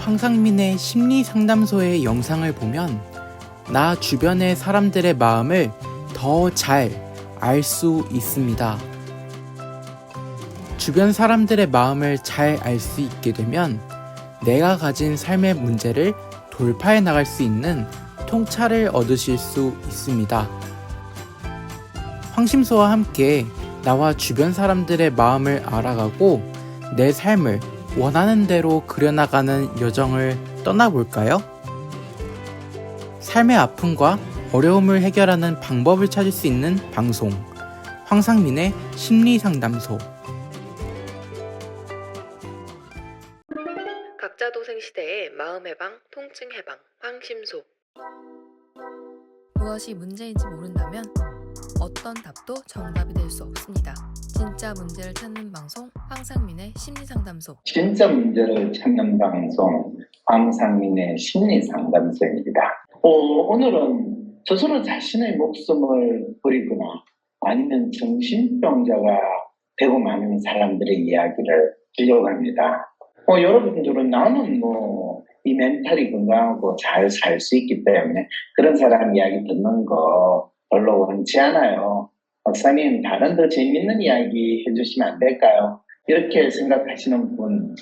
황상민의 심리상담소의 영상을 보면 나 주변의 사람들의 마음을 더 잘 알 수 있습니다. 주변 사람들의 마음을 잘 알 수 있게 되면 내가 가진 삶의 문제를 돌파해 나갈 수 있는 통찰을 얻으실 수 있습니다. 황심소와 함께 나와 주변 사람들의 마음을 알아가고 내 삶을 원하는 대로 그려나가는 여정을 떠나볼까요? 삶의 아픔과 어려움을 해결하는 방법을 찾을 수 있는 방송, 황상민의 심리상담소. 각자 도생 시대의 마음 해방, 통증 해방, 황심소. 무엇이 문제인지 모른다면 어떤 답도 정답이 될 수 없습니다. 진짜 문제를 찾는 방송, 황상민의 심리상담소. 진짜 문제를 찾는 방송, 황상민의 심리상담소입니다. 오늘은 스스로 자신의 목숨을 버리거나 아니면 정신병자가 되고 마는 사람들의 이야기를 하려고 합니다. 여러분들은 나는 이 멘탈이 건강하고 잘 살 수 있기 때문에 그런 사람 이야기 듣는 거 별로 원치 않아요. 박사님, 다른 더 재밌는 이야기 해주시면 안 될까요? 이렇게 생각하시는 분,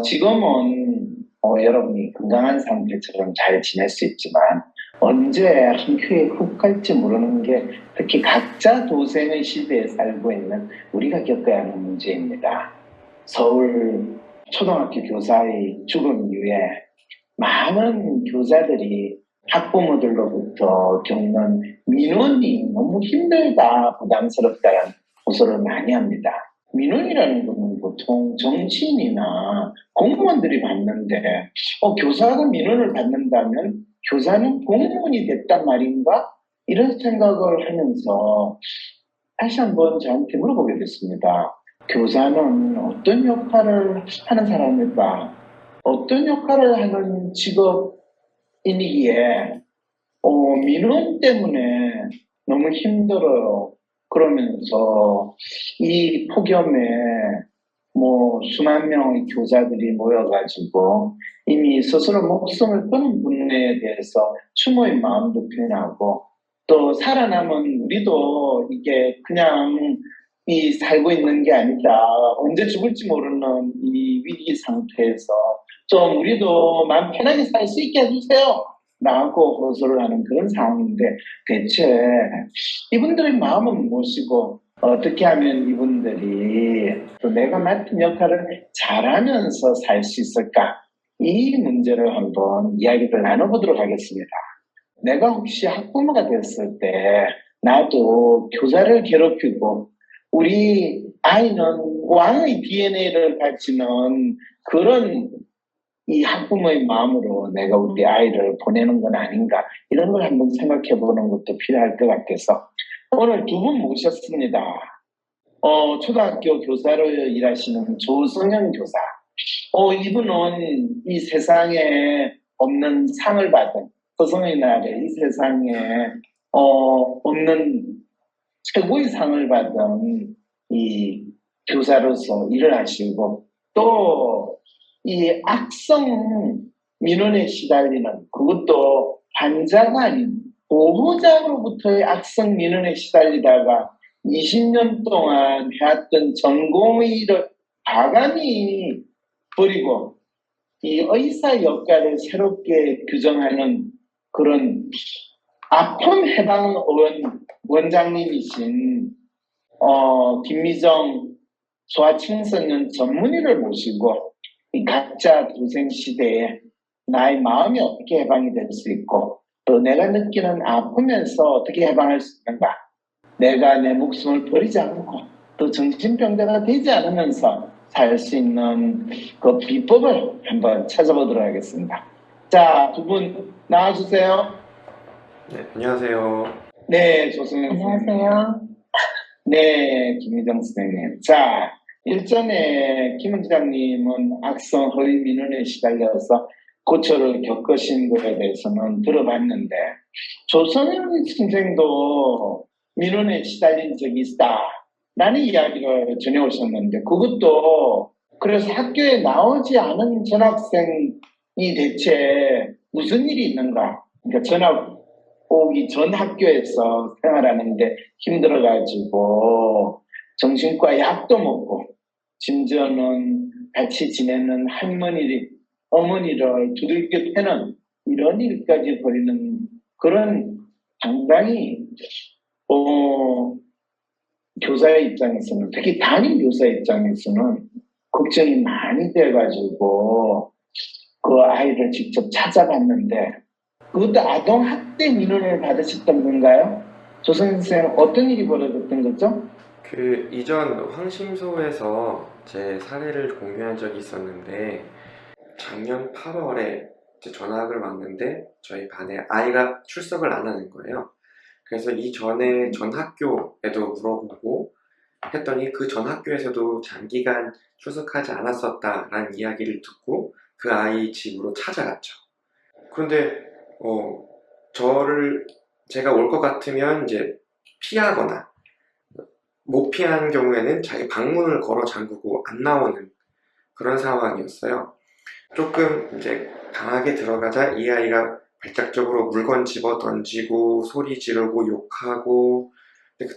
지금은 여러분이 건강한 상태처럼 잘 지낼 수 있지만 언제 한 큐에 훅 갈지 모르는 게 특히 각자 도생의 시대에 살고 있는 우리가 겪어야 하는 문제입니다. 서울 초등학교 교사의 죽음 이후에 많은 교사들이 학부모들로부터 겪는 민원이 너무 힘들다, 부담스럽다는 호소를 많이 합니다. 민원이라는 것은 보통 정치인이나 공무원들이 받는데 교사가 민원을 받는다면 교사는 공무원이 됐단 말인가? 이런 생각을 하면서 다시 한번 저한테 물어보게 됐습니다. 교사는 어떤 역할을 하는 사람일까? 어떤 역할을 하는 직업이기에 민원 때문에 너무 힘들어요. 그러면서 이 폭염에 수만 명의 교사들이 모여가지고 이미 스스로 목숨을 끊은 분에 대해서 추모의 마음도 표현하고 또 살아남은 우리도 이게 그냥 살고 있는 게 아니다. 언제 죽을지 모르는 이 위기 상태에서 좀 우리도 마음 편하게 살 수 있게 해주세요. 라고 호소를 하는 그런 상황인데 대체 이분들의 마음은 무엇이고 어떻게 하면 이분들이 또 내가 맡은 역할을 잘하면서 살 수 있을까? 이 문제를 한번 이야기를 나눠보도록 하겠습니다. 내가 혹시 학부모가 됐을 때 나도 교사를 괴롭히고 우리 아이는 왕의 DNA를 가지는 그런 이 학부모의 마음으로 내가 우리 아이를 보내는 건 아닌가, 이런 걸 한번 생각해 보는 것도 필요할 것 같아서 오늘 두 분 모셨습니다. 초등학교 교사로 일하시는 조성현 교사. 이분은 이 세상에 없는 상을 받은, 조성의 날에 이 세상에 없는 최고의 상을 받은 이 교사로서 일을 하시고 또 이 악성 민원에 시달리는, 그것도 환자가 아닌 보호자로부터의 악성 민원에 시달리다가 20년 동안 해왔던 전공의 일을 과감히 버리고 이 의사 역할을 새롭게 규정하는 그런 아픔 해방 원장님이신 김미정 소아청소년 전문의를 모시고 이 각자 도생 시대에 나의 마음이 어떻게 해방이 될 수 있고 또 내가 느끼는 아프면서 어떻게 해방할 수 있는가, 내가 내 목숨을 버리지 않고 또 정신병자가 되지 않으면서 살 수 있는 그 비법을 한번 찾아보도록 하겠습니다. 자, 두 분 나와주세요. 네, 안녕하세요. 네, 조승현 안녕하세요. 네, 김미정 선생님. 자, 일전에 김 원장님은 악성 허위 민원에 시달려서 고초를 겪으신 것에 대해서는 들어봤는데 조성현 선생도 민원에 시달린 적이 있다라는 이야기를 전해오셨는데 그것도 그래서 학교에 나오지 않은 전학생 이 대체 무슨 일이 있는가? 그러니까 전학 오기 전 학교에서 생활하는데 힘들어가지고 정신과 약도 먹고 심지어는 같이 지내는 어머니를 두들겨 패는 이런 일까지 벌이는 그런 상당히 교사의 입장에서는 특히 담임 교사 입장에서는 걱정이 많이 돼가지고 그 아이를 직접 찾아봤는데 그것도 아동학대 민원을 받으셨던 건가요? 조 선생님 어떤 일이 벌어졌던 거죠? 그 이전 황심소에서 제 사례를 공유한 적이 있었는데 작년 8월에 전학을 왔는데 저희 반에 아이가 출석을 안 하는 거예요. 그래서 이전에 전 학교에도 물어보고 했더니 그 전 학교에서도 장기간 출석하지 않았었다라는 이야기를 듣고 그 아이 집으로 찾아갔죠. 그런데 제가 올 것 같으면 이제 피하거나 못 피한 경우에는 자기 방문을 걸어 잠그고 안 나오는 그런 상황이었어요. 조금 이제 강하게 들어가자 이 아이가 발작적으로 물건 집어 던지고 소리 지르고 욕하고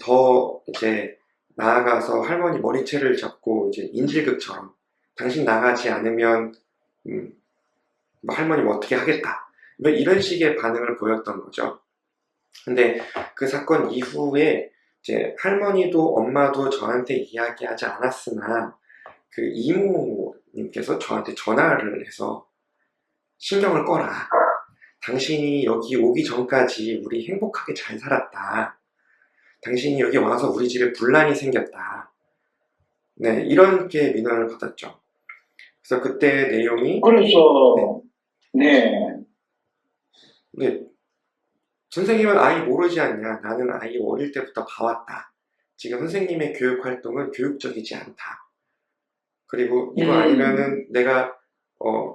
더 이제 나아가서 할머니 머리채를 잡고 이제 인질극처럼 당신 나가지 않으면 뭐 할머니 뭐 어떻게 하겠다 뭐 이런 식의 반응을 보였던 거죠. 근데 그 사건 이후에 이제 할머니도 엄마도 저한테 이야기하지 않았으나 그 이모님께서 저한테 전화를 해서 신경을 꺼라. 당신이 여기 오기 전까지 우리 행복하게 잘 살았다. 당신이 여기 와서 우리 집에 분란이 생겼다. 네, 이렇게 민원을 받았죠. 그래서 그때 내용이 그래서 네. 네, 선생님은 아이 모르지 않냐? 나는 아이 어릴 때부터 봐왔다. 지금 선생님의 교육 활동은 교육적이지 않다. 그리고 이거 아니면은 내가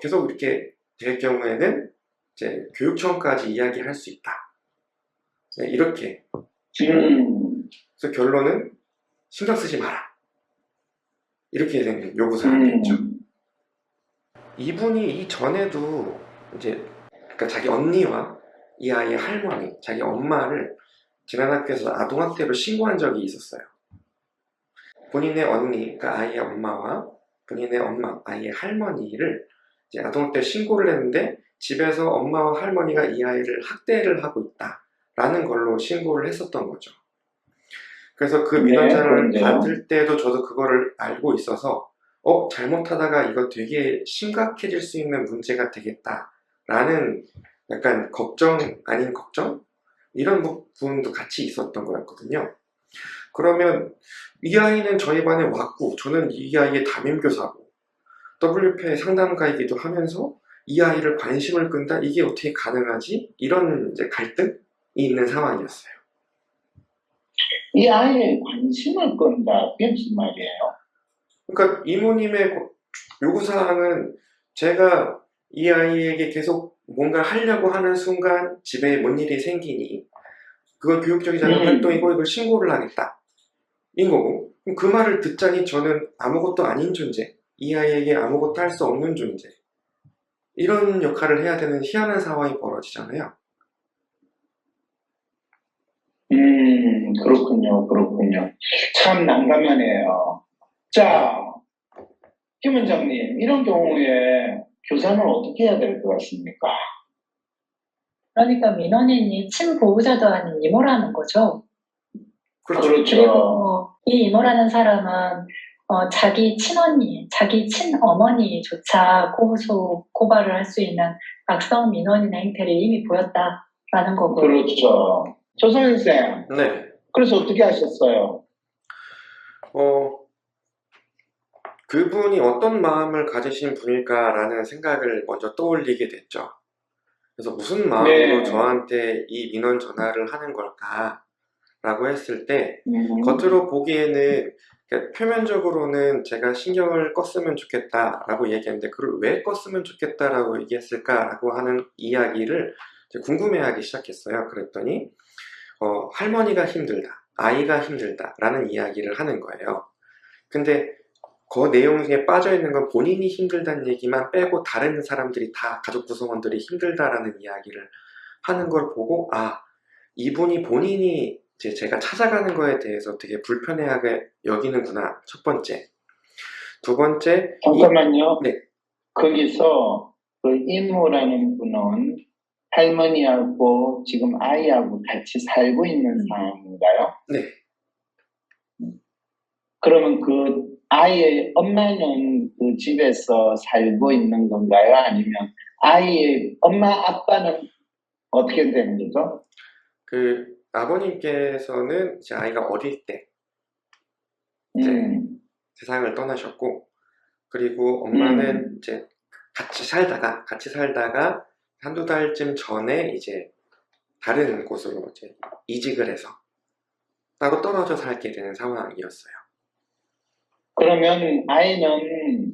계속 이렇게 될 경우에는 이제 교육청까지 이야기할 수 있다. 네, 이렇게. 그래서 결론은 신경 쓰지 마라. 이렇게 된 요구사항이 됐죠. 이분이 이전에도 이제 그러니까 자기 언니와 이 아이의 할머니, 자기 엄마를 지난 학교에서 아동학대로 신고한 적이 있었어요. 본인의 언니, 그러니까 아이의 엄마와 본인의 엄마, 아이의 할머니를 이제 아동학대 신고를 했는데 집에서 엄마와 할머니가 이 아이를 학대를 하고 있다라는 걸로 신고를 했었던 거죠. 그래서 그 민원자를 받을 때도 저도 그거를 알고 있어서 잘못하다가 이거 되게 심각해질 수 있는 문제가 되겠다라는 약간 걱정 아닌 걱정? 이런 부분도 같이 있었던 거였거든요. 그러면 이 아이는 저희 반에 왔고 저는 이 아이의 담임교사고 WPA 상담가이기도 하면서 이 아이를 관심을 끈다? 이게 어떻게 가능하지? 이런 이제 갈등이 있는 상황이었어요. 이 아이의 관심을 끈다. 그게 무슨 말이에요? 그러니까 이모님의 요구사항은 제가 이 아이에게 계속 뭔가 하려고 하는 순간 집에 뭔 일이 생기니 그건 교육적이지 않은 활동이고 이걸 신고를 하겠다 인 거고 그 말을 듣자니 저는 아무것도 아닌 존재 이 아이에게 아무것도 할 수 없는 존재 이런 역할을 해야 되는 희한한 상황이 벌어지잖아요. 그렇군요. 참 난감하네요. 자, 김 원장님, 이런 경우에 교사는 어떻게 해야 될 것 같습니까? 그러니까 민원인이 친보호자도 아닌 이모라는 거죠. 그렇죠. 그리고 이 이모라는 사람은 자기 친언니, 자기 친어머니조차 고발을 할 수 있는 악성 민원인의 행태를 이미 보였다라는 거고. 그렇죠. 조 선생. 네. 그래서 어떻게 하셨어요? 그분이 어떤 마음을 가지신 분일까라는 생각을 먼저 떠올리게 됐죠. 그래서 무슨 마음으로 저한테 이 민원 전화를 하는 걸까라고 했을 때 겉으로 보기에는 표면적으로는 제가 신경을 껐으면 좋겠다라고 얘기했는데 그걸 왜 껐으면 좋겠다라고 얘기했을까라고 하는 이야기를 궁금해하기 시작했어요. 그랬더니 할머니가 힘들다, 아이가 힘들다라는 이야기를 하는 거예요. 근데 그 내용 중에 빠져 있는 건 본인이 힘들다는 얘기만 빼고 다른 사람들이 다 가족 구성원들이 힘들다라는 이야기를 하는 걸 보고 이분이 본인이 이제 제가 찾아가는 거에 대해서 되게 불편해하게 여기는구나. 첫 번째. 두 번째. 잠깐만요. 네. 거기서 그 이모라는 분은 할머니하고 지금 아이하고 같이 살고 있는 상황인가요? 네. 그러면 그 아이의 엄마는 그 집에서 살고 있는 건가요? 아니면 아이의 엄마 아빠는 어떻게 되는 거죠? 그 아버님께서는 이제 아이가 어릴 때 세상을 떠나셨고, 그리고 엄마는 이제 같이 살다가 한두 달쯤 전에 이제 다른 곳으로 이제 이직을 해서 따로 떨어져 살게 되는 상황이었어요. 그러면 아이는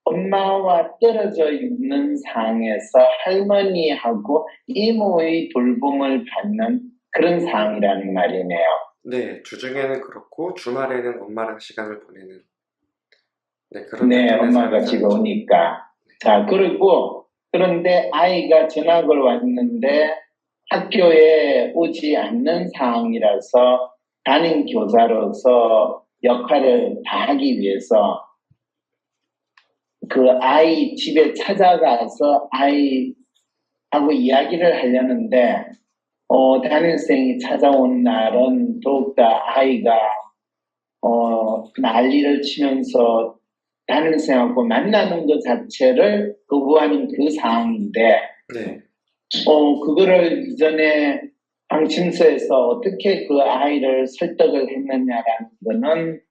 엄마와 떨어져 있는 상황에서 할머니하고 이모의 돌봄을 받는 그런 상황이라는 말이네요. 네, 주중에는 그렇고 주말에는 엄마랑 시간을 보내는 그런 네, 패턴의 엄마가 삶을 집에 살죠. 오니까. 자, 그런데 아이가 전학을 왔는데 학교에 오지 않는 상황이라서 담임 교사로서 역할을 다하기 위해서 그 아이 집에 찾아가서 아이하고 이야기를 하려는데 담임선생이 찾아온 날은 더욱더 아이가 난리를 치면서 담임선생하고 만나는 것 자체를 거부하는 그 상황인데 네. 그거를 이전에 방침서에서 어떻게 그 아이를 설득을 했느냐라는 거는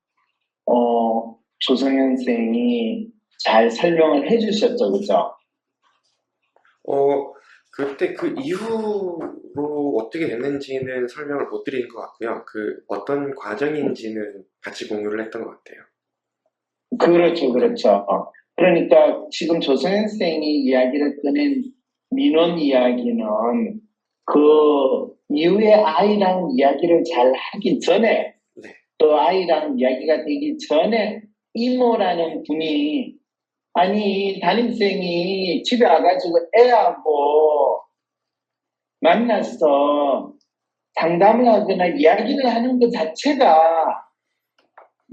조성현 선생이 잘 설명을 해주셨죠, 그죠? 그때 그 이후로 어떻게 됐는지는 설명을 못 드린 것 같고요. 그 어떤 과정인지는 같이 공유를 했던 것 같아요. 그렇죠. 그러니까 지금 조성현 선생이 이야기를 꺼낸 민원 이야기는 그 이후에 아이랑 이야기를 잘 하기 전에 네. 또 아이랑 이야기가 되기 전에 이모라는 분이 아니 담임선생이 집에 와가지고 애하고 만나서 상담을 하거나 이야기를 하는 것 자체가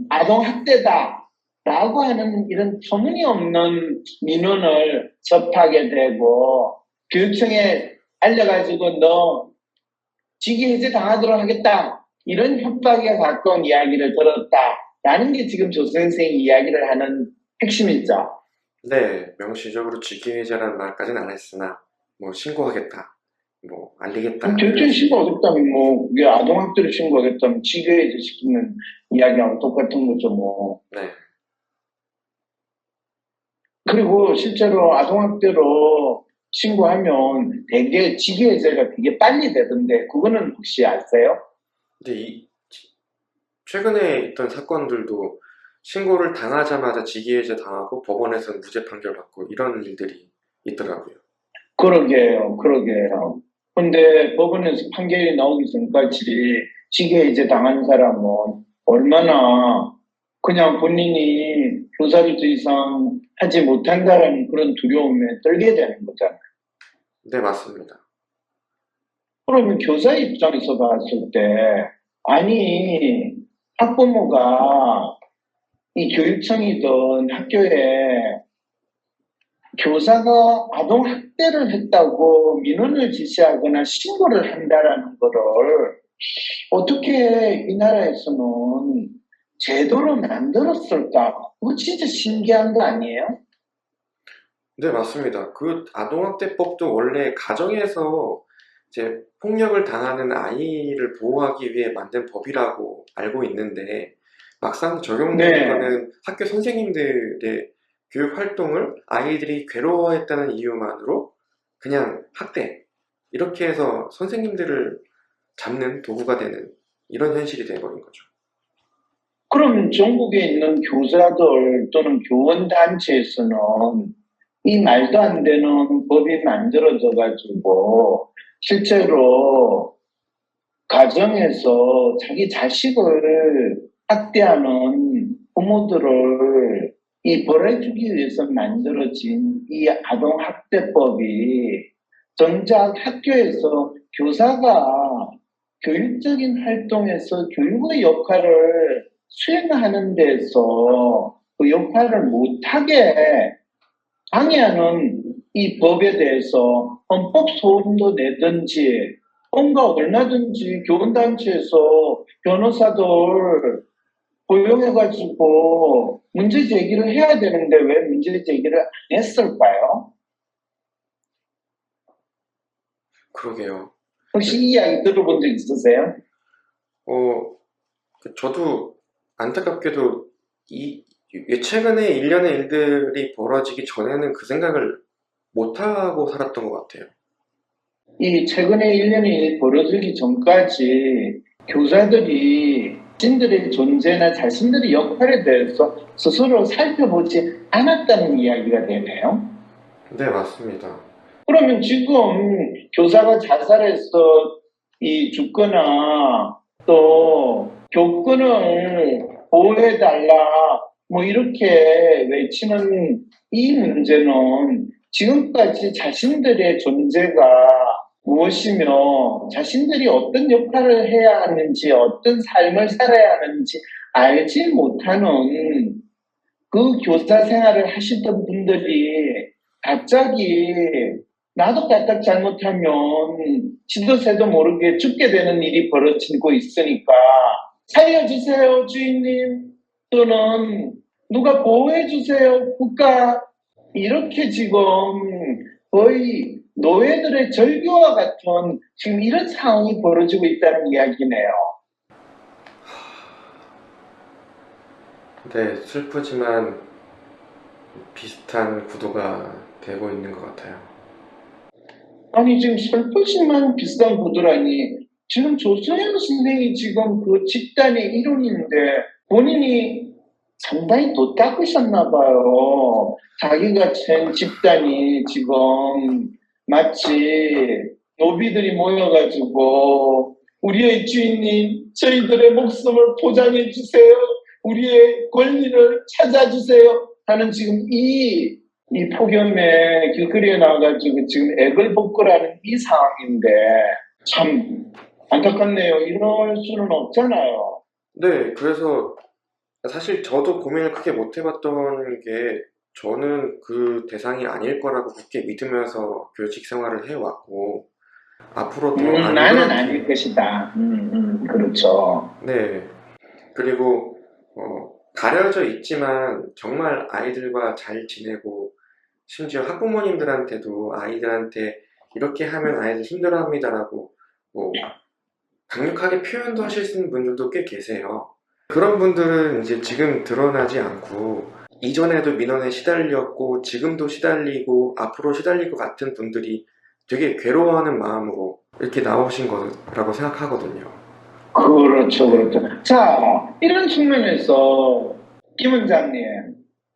아동학대다 라고 하는 이런 터무니없는 민원을 접하게 되고 교육청에 알려가지고 너 직위해제 당하도록 하겠다 이런 협박에 가까운 이야기를 들었다라는 게 지금 조 선생이 이야기를 하는 핵심이죠. 네, 명시적으로 직위해제라는 말까지는 안 했으나 뭐 신고하겠다, 뭐 알리겠다. 교육청에 신고하겠다면 뭐 그게 아동학대를 신고하겠다면 직위해제 시키는 이야기하고 똑같은 거죠 뭐. 네. 그리고 실제로 아동학대로 신고하면 되게 직위해제가 되게 빨리 되던데 그거는 혹시 아세요? 근데 최근에 있던 사건들도 신고를 당하자마자 직위해제 당하고 법원에서는 무죄 판결 받고 이런 일들이 있더라고요. 그러게요. 근데 법원에서 판결이 나오기 전까지 직위해제 당한 사람은 얼마나 그냥 본인이 교사를 더 이상 하지 못한다라는 그런 두려움에 떨게 되는 거잖아요. 네, 맞습니다. 그러면 교사 입장에서 봤을 때 아니 학부모가 이 교육청이든 학교에 교사가 아동학대를 했다고 민원을 지시하거나 신고를 한다라는 거를 어떻게 이 나라에서는 제도로 만들었을까? 그거 진짜 신기한 거 아니에요? 네, 맞습니다. 그 아동학대법도 원래 가정에서 이제 폭력을 당하는 아이를 보호하기 위해 만든 법이라고 알고 있는데 막상 적용되는 네. 거는 학교 선생님들의 교육 활동을 아이들이 괴로워했다는 이유만으로 그냥 학대 이렇게 해서 선생님들을 잡는 도구가 되는 이런 현실이 돼버린 거죠. 그럼 전국에 있는 교사들 또는 교원단체에서는 이 말도 안 되는 법이 만들어져가지고 실제로 가정에서 자기 자식을 학대하는 부모들을 이 벌해주기 위해서 만들어진 이 아동학대법이 정작 학교에서 교사가 교육적인 활동에서 교육의 역할을 수행하는 데서 그 역할을 못하게 방해하는 이 법에 대해서 헌법 소원도 내든지 뭔가 얼마든지 교원단체에서 변호사들 고용해가지고 문제 제기를 해야 되는데 왜 문제 제기를 안 했을까요? 그러게요. 혹시 이 이야기 들어본 적 있으세요? 저도 안타깝게도 최근에 일련의 일들이 벌어지기 전에는 그 생각을 못하고 살았던 것 같아요. 이 최근에 1년이 일 벌어지기 전까지 교사들이 자신들의 존재나 자신들의 역할에 대해서 스스로 살펴보지 않았다는 이야기가 되네요. 네, 맞습니다. 그러면 지금 교사가 자살해서 죽거나 또 교권을 보호해달라 뭐 이렇게 외치는 이 문제는 지금까지 자신들의 존재가 무엇이며 자신들이 어떤 역할을 해야 하는지 어떤 삶을 살아야 하는지 알지 못하는 그 교사 생활을 하시던 분들이 갑자기 나도 까딱 잘못하면 지도새도 모르게 죽게 되는 일이 벌어지고 있으니까 살려주세요 주인님 또는 누가 보호해주세요 국가 이렇게 지금 거의 노예들의 절규와 같은 지금 이런 상황이 벌어지고 있다는 이야기네요. 네, 슬프지만 비슷한 구도가 되고 있는 것 같아요. 아니 지금 슬프지만 비슷한 구도라니 지금 조성현 선생이 지금 그 집단의 일원인데 본인이 상당히 도 닦으셨나 봐요. 자기가 챈 집단이 지금 마치 노비들이 모여가지고 우리의 주인님 저희들의 목숨을 보장해 주세요. 우리의 권리를 찾아주세요. 하는 지금 이 폭염에 길거리에 나와가지고 지금 애걸복걸하는 이 상황인데 참 안타깝네요. 이럴 수는 없잖아요. 네, 그래서 사실 저도 고민을 크게 못 해봤던 게 저는 그 대상이 아닐 거라고 굳게 믿으면서 교직 생활을 해왔고 앞으로도 안 나는 그렇게 아닐 것이다. 그렇죠. 네, 그리고 가려져 있지만 정말 아이들과 잘 지내고 심지어 학부모님들한테도 아이들한테 이렇게 하면 아이들 힘들어합니다라고 뭐 강력하게 표현도 하실 수 있는 분들도 꽤 계세요. 그런 분들은 이제 지금 드러나지 않고 이전에도 민원에 시달렸고 지금도 시달리고 앞으로 시달릴 것 같은 분들이 되게 괴로워하는 마음으로 이렇게 나오신 거라고 생각하거든요. 그렇죠, 그렇죠. 자, 이런 측면에서 김 원장님,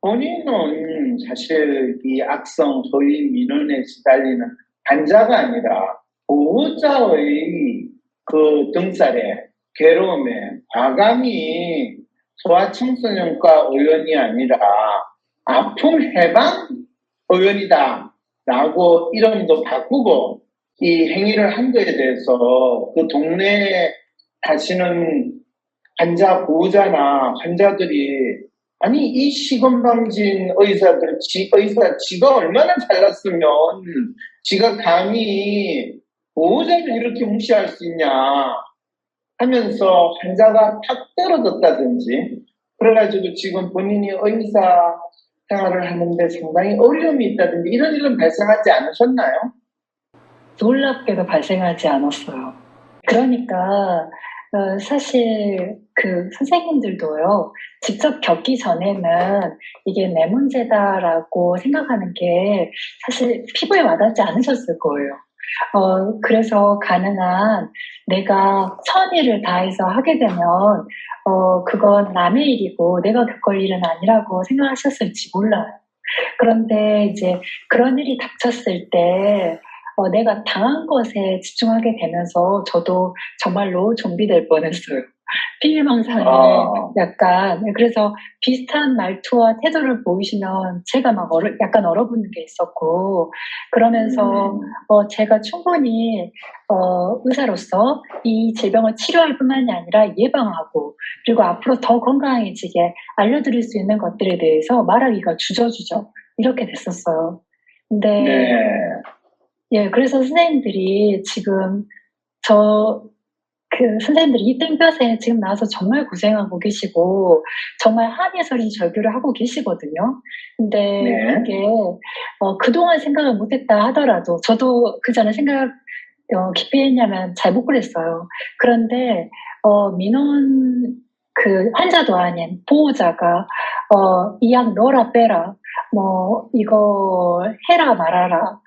본인은 사실 이 악성 소위 민원에 시달리는 환자가 아니라 보호자의 그 등살에 괴로움에 과감히 소아청소년과 의원이 아니라 아픔 해방 의원이다라고 이름도 바꾸고 이 행위를 한 거에 대해서 그 동네에 사시는 환자 보호자나 환자들이 아니 이 시건방진 의사들 지가 얼마나 잘났으면 지가 감히 보호자를 이렇게 무시할 수 있냐 하면서 환자가 탁 떨어졌다든지 그래가지고 지금 본인이 의사 생활을 하는데 상당히 어려움이 있다든지 이런 일은 발생하지 않으셨나요? 놀랍게도 발생하지 않았어요. 그러니까 사실 그 선생님들도요, 직접 겪기 전에는 이게 내 문제다라고 생각하는 게 사실 피부에 와닿지 않으셨을 거예요. 그래서 가능한 내가 선의를 다해서 하게 되면 그건 남의 일이고 내가 겪을 일은 아니라고 생각하셨을지 몰라요. 그런데 이제 그런 일이 닥쳤을 때 내가 당한 것에 집중하게 되면서 저도 정말로 좀비 될 뻔했어요. 피해망상에 아. 약간, 그래서 비슷한 말투와 태도를 보이시면 제가 막 약간 얼어붙는 게 있었고, 그러면서 제가 충분히 의사로서 이 질병을 치료할 뿐만이 아니라 예방하고, 그리고 앞으로 더 건강해지게 알려드릴 수 있는 것들에 대해서 말하기가 주저주저 이렇게 됐었어요. 근데 네. 예, 그래서 선생님들이 지금 선생님들이 이 땡볕에 지금 나와서 정말 고생하고 계시고, 정말 한예설이 절규를 하고 계시거든요. 근데 네. 그게, 그동안 생각을 못했다 하더라도, 저도 그 전에 생각, 깊이 했냐면 잘 못 그랬어요. 그런데, 민원, 환자도 아닌 보호자가, 이 약 넣어라 빼라, 이거 해라 말아라,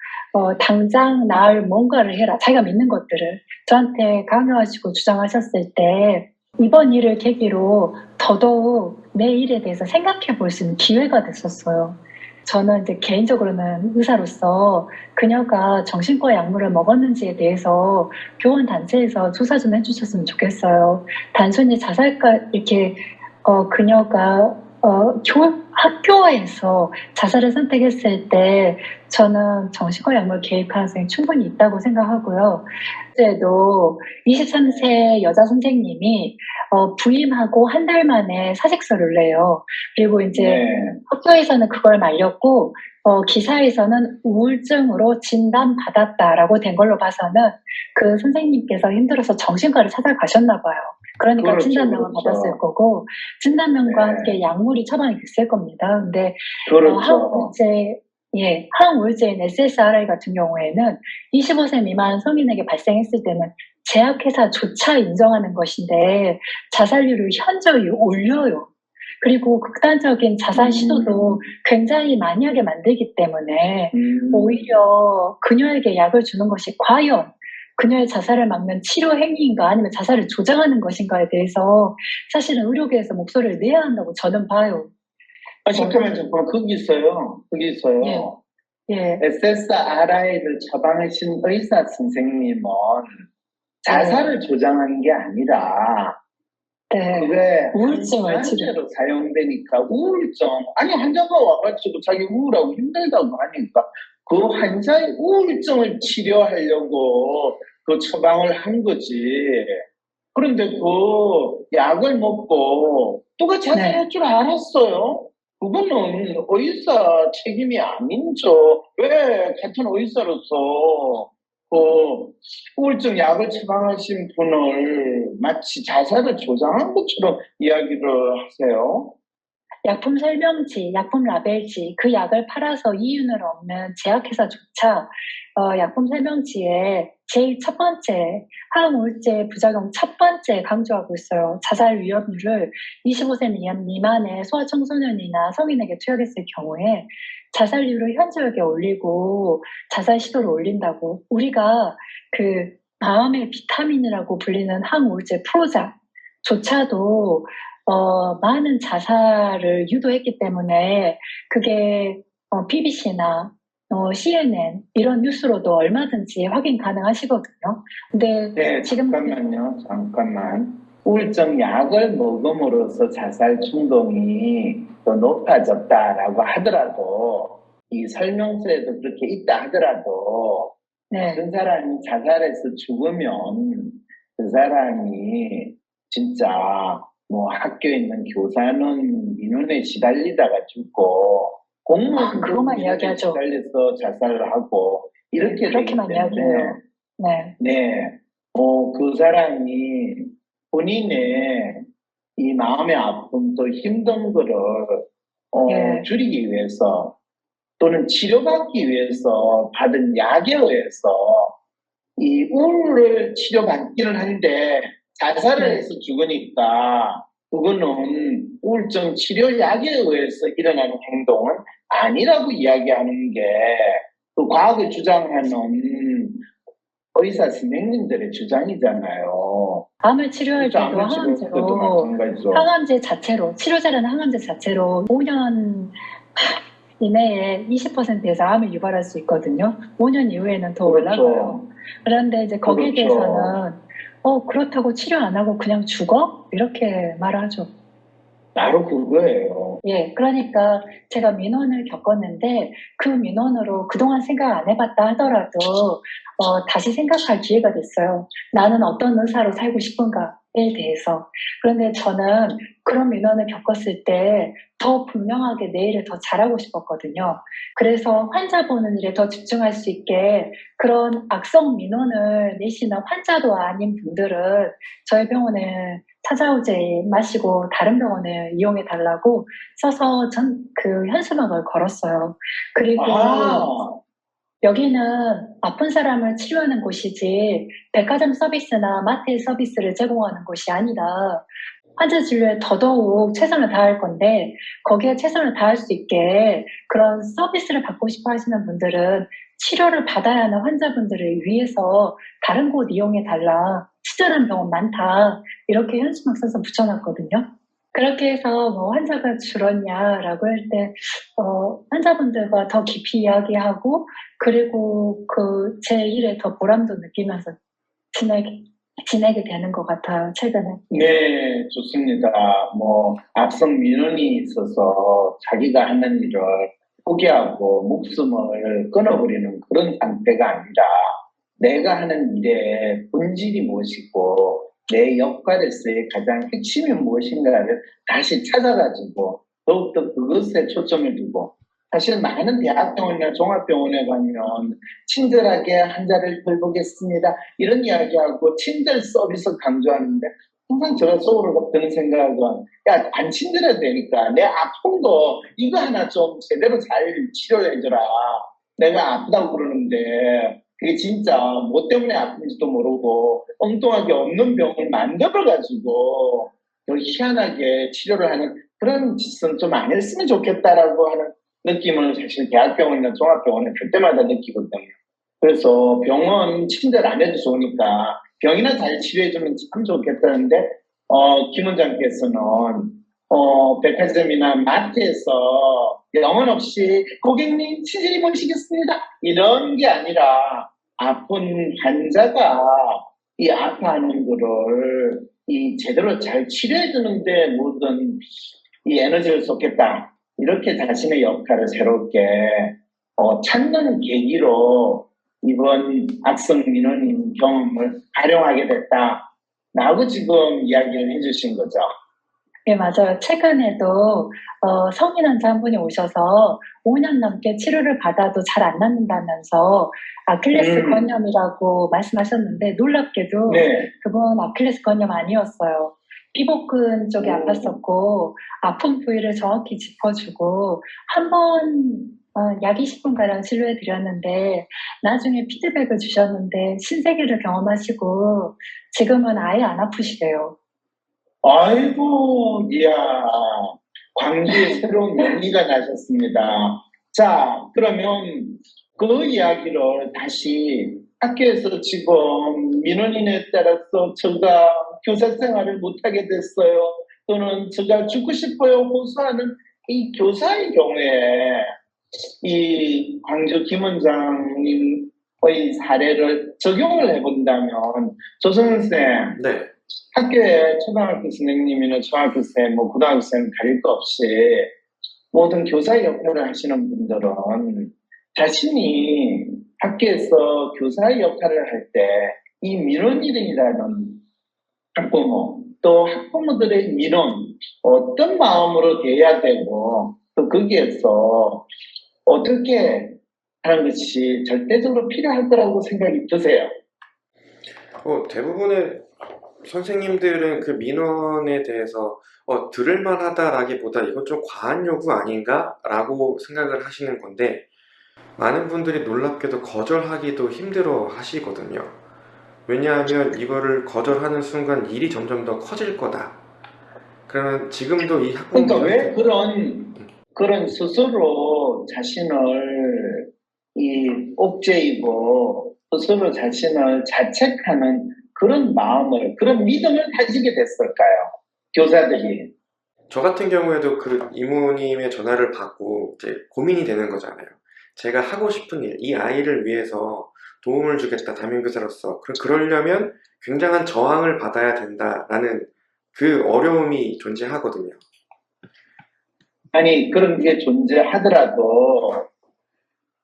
당장 나을 뭔가를 해라, 자기가 믿는 것들을 저한테 강요하시고 주장하셨을 때, 이번 일을 계기로 더더욱 내 일에 대해서 생각해 볼 수 있는 기회가 됐었어요. 저는 이제 개인적으로는 의사로서 그녀가 정신과 약물을 먹었는지에 대해서 교원단체에서 조사 좀 해주셨으면 좋겠어요. 단순히 자살까, 이렇게, 그녀가, 학교에서 자살을 선택했을 때 저는 정신과 약물 개입 가능성이 충분히 있다고 생각하고요. 어제도 23세 여자 선생님이 부임하고 한 달 만에 사직서를 내요. 그리고 이제 네. 학교에서는 그걸 말렸고 기사에서는 우울증으로 진단받았다라고 된 걸로 봐서는 그 선생님께서 힘들어서 정신과를 찾아가셨나 봐요. 그러니까 그렇죠, 진단명을 그렇죠. 받았을 거고 진단명과 네. 함께 약물이 처방이 됐을 겁니다. 근데 그렇죠. 항우울제인 SSRI 같은 경우에는 25세 미만 성인에게 발생했을 때는 제약회사조차 인정하는 것인데 자살률을 현저히 올려요. 그리고 극단적인 자살 시도도 굉장히 많이 하게 만들기 때문에 오히려 그녀에게 약을 주는 것이 과연 그녀의 자살을 막는 치료 행위인가 아니면 자살을 조장하는 것인가에 대해서 사실은 의료계에서 목소리를 내야 한다고 저는 봐요. 잠깐만, 거기 있어요. 예. SSRI를 처방하신 의사 선생님은 자살을 조장한 게 아니라 네. 그게 우울증을 치료. 항우울제로 사용되니까 우울증, 아니 환자가 와가지고 자기 우울하고 힘들다고 하니까 그 환자의 우울증을 치료하려고 그 처방을 한 거지. 그런데 그 약을 먹고 누가 자살할 줄 알았어요? 그거는 의사 책임이 아니죠. 왜 같은 의사로서 그 우울증 약을 처방하신 분을 마치 자살을 조장한 것처럼 이야기를 하세요? 약품 설명지, 약품 라벨지, 그 약을 팔아서 이윤을 얻는 제약회사조차 약품 설명지에 제일 첫 번째 항우울제 부작용 첫 번째 강조하고 있어요. 자살 위험률을 25세 미만의 소아청소년이나 성인에게 투약했을 경우에 자살률을 현저하게 올리고 자살 시도를 올린다고. 우리가 그 마음의 비타민이라고 불리는 항우울제 프로작조차도 많은 자살을 유도했기 때문에 그게 BBC나 CNN 이런 뉴스로도 얼마든지 확인 가능하시거든요. 근데 네, 지금 잠깐만. 우울증 약을 먹음으로써 자살 충동이 더 높아졌다라고 하더라도 이 설명서에도 그렇게 있다 하더라도 그 사람이 자살해서 죽으면 그 사람이 진짜 학교에 있는 교사는 민원에 시달리다가 죽고 공무원도 그것만 이야기하죠. 시달려서 자살을 하고 이렇게 그렇게만 이야기해요. 네. 그 사람이 본인의 이 마음의 아픔 또 힘든 거를 줄이기 위해서 또는 치료받기 위해서 받은 약에 의해서 이 우울을 치료받기는 한데 자살을 해서 죽으니까 그거는 우울증 치료약에 의해서 일어나는 행동은 아니라고 이야기하는 게 그 과학을 주장하는 의사 선생님들의 주장이잖아요. 암을 치료할 때도 항암제 자체로 치료제라는 항암제 자체로 5년 이내에 20%에서 암을 유발할 수 있거든요. 5년 이후에는 더 올라가요. 그런데 이제 거기에 대해서는 그렇다고 치료 안 하고 그냥 죽어? 이렇게 말하죠. 바로 그거예요. 예, 그러니까 제가 민원을 겪었는데 그 민원으로 그동안 생각 안 해봤다 하더라도 다시 생각할 기회가 됐어요. 나는 어떤 의사로 살고 싶은가에 대해서. 그런데 저는 그런 민원을 겪었을 때 더 분명하게 내 일을 더 잘하고 싶었거든요. 그래서 환자 보는 일에 더 집중할 수 있게 그런 악성 민원을 내시는 환자도 아닌 분들은 저희 병원에 찾아오지 마시고 다른 병원을 이용해 달라고 써서 전 그 현수막을 걸었어요. 그리고 아, 여기는 아픈 사람을 치료하는 곳이지 백화점 서비스나 마트의 서비스를 제공하는 곳이 아니다. 환자 진료에 더더욱 최선을 다할 건데 거기에 최선을 다할 수 있게 그런 서비스를 받고 싶어 하시는 분들은 치료를 받아야 하는 환자분들을 위해서 다른 곳 이용해 달라. 친절한 병원 많다. 이렇게 현수막 써서 붙여놨거든요. 그렇게 해서 뭐 환자가 줄었냐라고 할 때 환자분들과 더 깊이 이야기하고 그리고 그 제 일에 더 보람도 느끼면서 지내게 되는 것 같아요. 최근에. 네, 좋습니다. 뭐, 악성 민원이 있어서 자기가 하는 일을 포기하고 목숨을 끊어버리는 그런 상태가 아니라 내가 하는 일의 본질이 무엇이고 내 역할에서의 가장 핵심이 무엇인가를 다시 찾아가지고 더욱더 그것에 초점을 두고 사실 많은 대학병원이나 종합병원에 가면 친절하게 환자를 돌보겠습니다. 이런 이야기하고 친절 서비스 강조하는데 항상 제가 속으로 드는 생각은 야, 안 친절해도 되니까 내 아픈 거 이거 하나 좀 제대로 잘 치료해줘라. 내가 아프다고 그러는데 그게 진짜 뭐 때문에 아픈지도 모르고 엉뚱하게 없는 병을 만들어가지고 더 희한하게 치료를 하는 그런 짓은 좀 안 했으면 좋겠다라고 하는 느낌을 사실 대학병원이나 종합병원에 갈 때마다 느끼거든요. 그래서 병원 친절 안 해도 좋으니까 병이나 잘 치료해주면 참 좋겠다는데 김 원장께서는 백화점이나 마트에서 영혼 없이 고객님 친절히 모시겠습니다 이런 게 아니라 아픈 환자가 이 아파하는 거를 이 제대로 잘 치료해주는데 모든 이 에너지를 쏟겠다 이렇게 자신의 역할을 새롭게 찾는 계기로 이번 악성 민원인 경험을 활용하게 됐다라고 지금 이야기를 해주신 거죠. 네, 맞아요. 최근에도 성인 환자 한 분이 오셔서 5년 넘게 치료를 받아도 잘 안 낫는다면서 아킬레스 건염이라고 말씀하셨는데 놀랍게도 네. 그분 아킬레스 건염 아니었어요. 피복근 쪽이 아팠었고 아픈 부위를 정확히 짚어주고 한 번 약 20분가량 치료해 드렸는데 나중에 피드백을 주셨는데 신세계를 경험하시고 지금은 아예 안 아프시대요. 아이고, 이야, 광주에 새로운 용기가 나셨습니다. 자, 그러면 그 이야기를 다시 학교에서 지금 민원인에 따라서 제가 교사 생활을 못하게 됐어요. 또는 제가 죽고 싶어요. 호소하는 이 교사의 경우에 이 광주 김 원장님의 사례를 적용을 해본다면 조성은 쌤, 네. 학교에 초등학교 선생님이나 중학교 쌤, 뭐 고등학교 쌤 가릴 거 없이 모든 교사 역할을 하시는 분들은 자신이 학교에서 교사 역할을 할 때 이 민원인이라는 학부모 또 학부모들의 민원 어떤 마음으로 대해야 되고 또 거기에서 어떻게 하는 것이 절대적으로 필요할 거라고 생각이 드세요? 대부분의 선생님들은 그 민원에 대해서 들을 만하다라기보다 이건 좀 과한 요구 아닌가라고 생각을 하시는 건데 많은 분들이 놀랍게도 거절하기도 힘들어 하시거든요. 왜냐하면 이거를 거절하는 순간 일이 점점 더 커질 거다. 그러면 지금도 이 그러니까 학부모님한테 왜 그런 스스로 자신을 이 옥죄이고 스스로 자신을 자책하는 그런 마음을 그런 믿음을 가지게 됐을까요? 교사들이. 저 같은 경우에도 그 이모님의 전화를 받고 이제 고민이 되는 거잖아요. 제가 하고 싶은 일, 이 아이를 위해서 도움을 주겠다, 담임교사로서. 그러려면 굉장한 저항을 받아야 된다라는 그 어려움이 존재하거든요. 아니, 그런 게 존재하더라도